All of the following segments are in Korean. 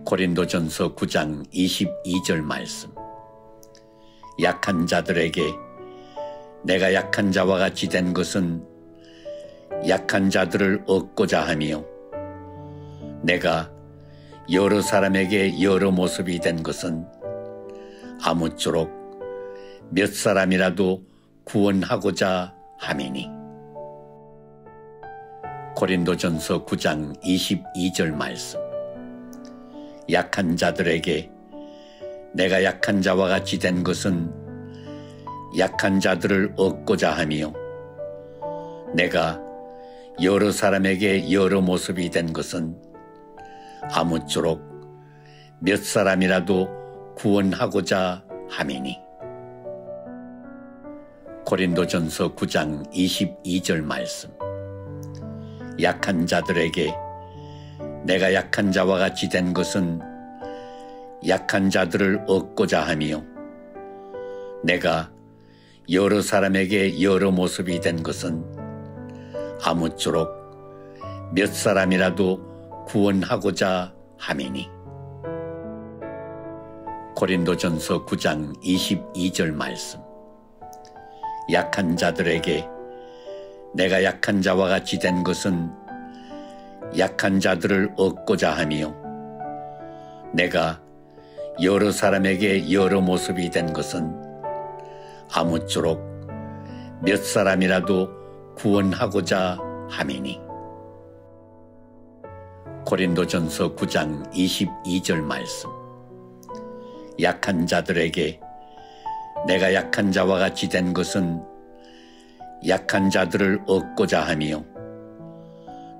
고린도전서 9장 22절 말씀. 약한 자들에게 내가 약한 자와 같이 된 것은 약한 자들을 얻고자 하며 내가 여러 사람에게 여러 모습이 된 것은 아무쪼록 몇 사람이라도 구원하고자 함이니. 고린도전서 9장 22절 말씀. 약한 자들에게 내가 약한 자와 같이 된 것은 약한 자들을 얻고자 하며 내가 여러 사람에게 여러 모습이 된 것은 아무쪼록 몇 사람이라도 구원하고자 함이니. 고린도전서 9장 22절 말씀. 약한 자들에게 내가 약한 자와 같이 된 것은 약한 자들을 얻고자 하며 내가 여러 사람에게 여러 모습이 된 것은 아무쪼록 몇 사람이라도 구원하고자 함이니. 고린도전서 9장 22절 말씀. 약한 자들에게 내가 약한 자와 같이 된 것은 약한 자들을 얻고자 하며 내가 여러 사람에게 여러 모습이 된 것은 아무쪼록 몇 사람이라도 구원하고자 함이니. 고린도전서 9장 22절 말씀. 약한 자들에게 내가 약한 자와 같이 된 것은 약한 자들을 얻고자 하며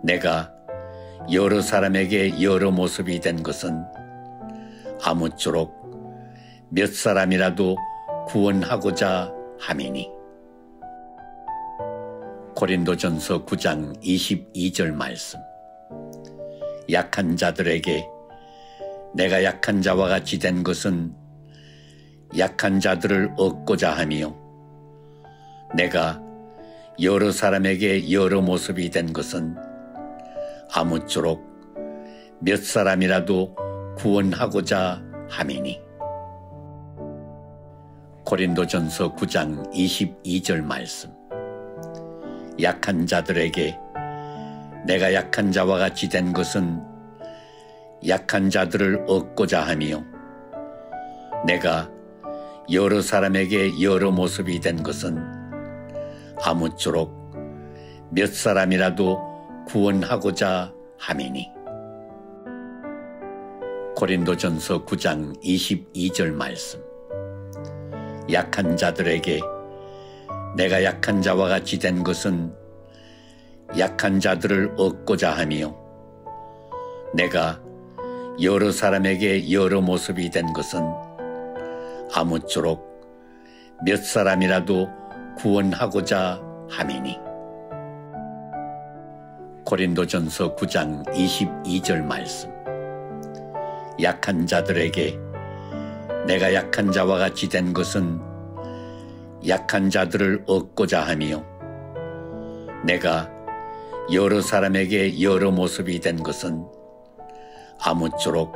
내가 여러 사람에게 여러 모습이 된 것은 아무쪼록 몇 사람이라도 구원하고자 함이니. 고린도전서 9장 22절 말씀. 약한 자들에게 내가 약한 자와 같이 된 것은 약한 자들을 얻고자 하며 내가 여러 사람에게 여러 모습이 된 것은 아무쪼록 몇 사람이라도 구원하고자 함이니. 고린도전서 9장 22절 말씀. 약한 자들에게 내가 약한 자와 같이 된 것은 약한 자들을 얻고자 하며 내가 여러 사람에게 여러 모습이 된 것은 아무쪼록 몇 사람이라도 구원하고자 함이니. 고린도전서 9장 22절 말씀. 약한 자들에게 내가 약한 자와 같이 된 것은 약한 자들을 얻고자 하며 내가 여러 사람에게 여러 모습이 된 것은 아무쪼록 몇 사람이라도 구원하고자 함이니. 고린도전서 9장 22절 말씀. 약한 자들에게 내가 약한 자와 같이 된 것은 약한 자들을 얻고자 하며 내가 여러 사람에게 여러 모습이 된 것은 아무쪼록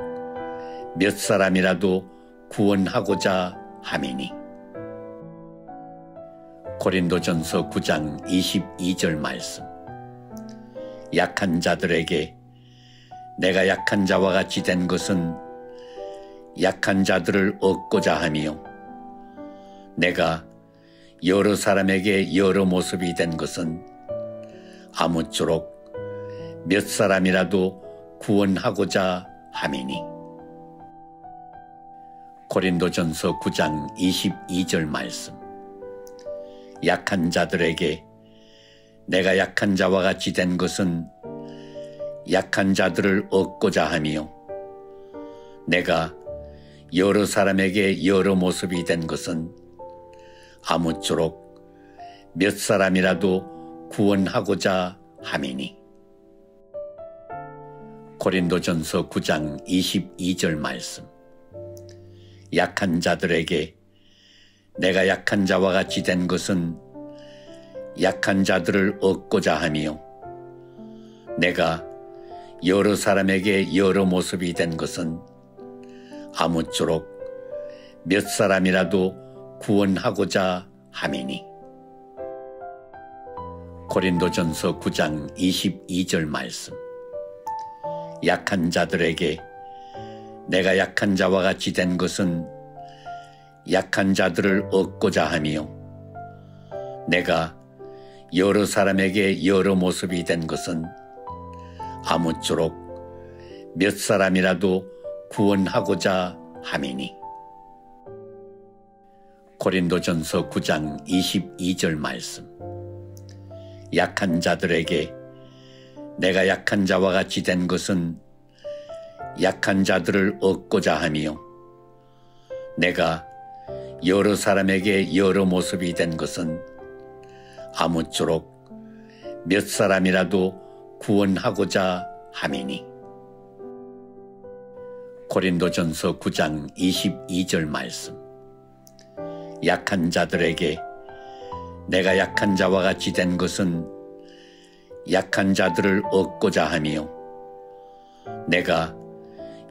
몇 사람이라도 구원하고자 함이니. 고린도전서 9장 22절 말씀. 약한 자들에게 내가 약한 자와 같이 된 것은 약한 자들을 얻고자 하며 내가 여러 사람에게 여러 모습이 된 것은 아무쪼록 몇 사람이라도 구원하고자 함이니. 고린도전서 9장 22절 말씀. 약한 자들에게 내가 약한 자와 같이 된 것은 약한 자들을 얻고자 하며 내가 여러 사람에게 여러 모습이 된 것은 아무쪼록 몇 사람이라도 구원하고자 함이니. 고린도전서 9장 22절 말씀. 약한 자들에게 내가 약한 자와 같이 된 것은 약한 자들을 얻고자 하며 내가 여러 사람에게 여러 모습이 된 것은 아무쪼록 몇 사람이라도 구원하고자 함이니. 고린도전서 9장 22절 말씀. 약한 자들에게 내가 약한 자와 같이 된 것은 약한 자들을 얻고자 하며, 내가 여러 사람에게 여러 모습이 된 것은 아무쪼록 몇 사람이라도 구원하고자 함이니. 고린도전서 9장 22절 말씀. 약한 자들에게 내가 약한 자와 같이 된 것은 약한 자들을 얻고자 하며, 내가 여러 사람에게 여러 모습이 된 것은 아무쪼록 몇 사람이라도 구원하고자 함이니. 고린도전서 9장 22절 말씀. 약한 자들에게 내가 약한 자와 같이 된 것은 약한 자들을 얻고자 하며, 내가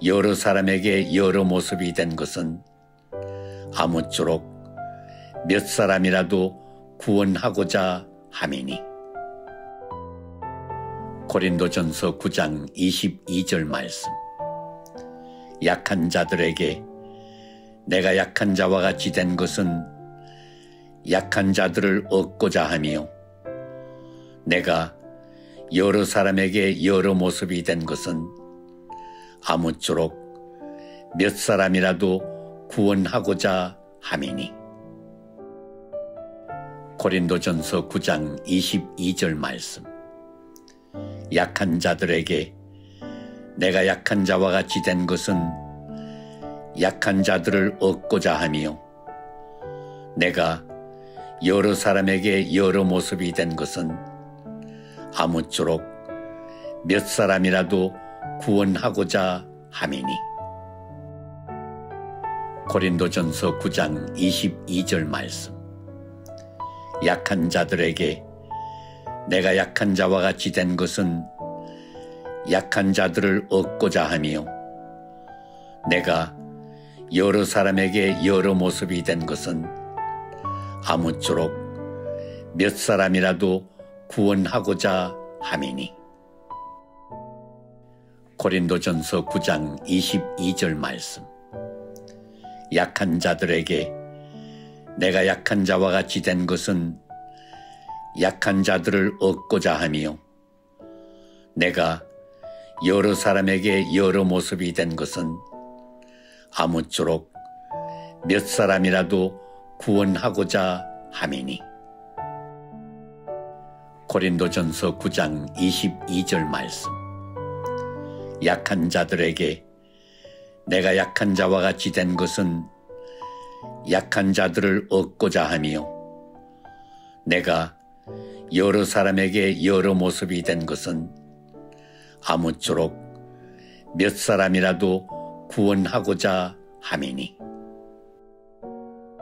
여러 사람에게 여러 모습이 된 것은 아무쪼록 몇 사람이라도 구원하고자 함이니. 고린도전서 9장 22절 말씀. 약한 자들에게 내가 약한 자와 같이 된 것은 약한 자들을 얻고자 하며, 내가 여러 사람에게 여러 모습이 된 것은 아무쪼록 몇 사람이라도 구원하고자 함이니. 고린도전서 9장 22절 말씀. 약한 자들에게 내가 약한 자와 같이 된 것은 약한 자들을 얻고자 하며, 내가 여러 사람에게 여러 모습이 된 것은 아무쪼록 몇 사람이라도 구원하고자 함이니. 고린도전서 9장 22절 말씀. 약한 자들에게 내가 약한 자와 같이 된 것은 약한 자들을 얻고자 하며, 내가 여러 사람에게 여러 모습이 된 것은 아무쪼록 몇 사람이라도 구원하고자 함이니. 고린도전서 9장 22절 말씀. 약한 자들에게 내가 약한 자와 같이 된 것은 약한 자들을 얻고자 하며, 내가 여러 사람에게 여러 모습이 된 것은 아무쪼록 몇 사람이라도 구원하고자 함이니. 고린도전서 9장 22절 말씀. 약한 자들에게 내가 약한 자와 같이 된 것은 약한 자들을 얻고자 하며, 내가 여러 사람에게 여러 모습이 된 것은 아무쪼록 몇 사람이라도 구원하고자 함이니.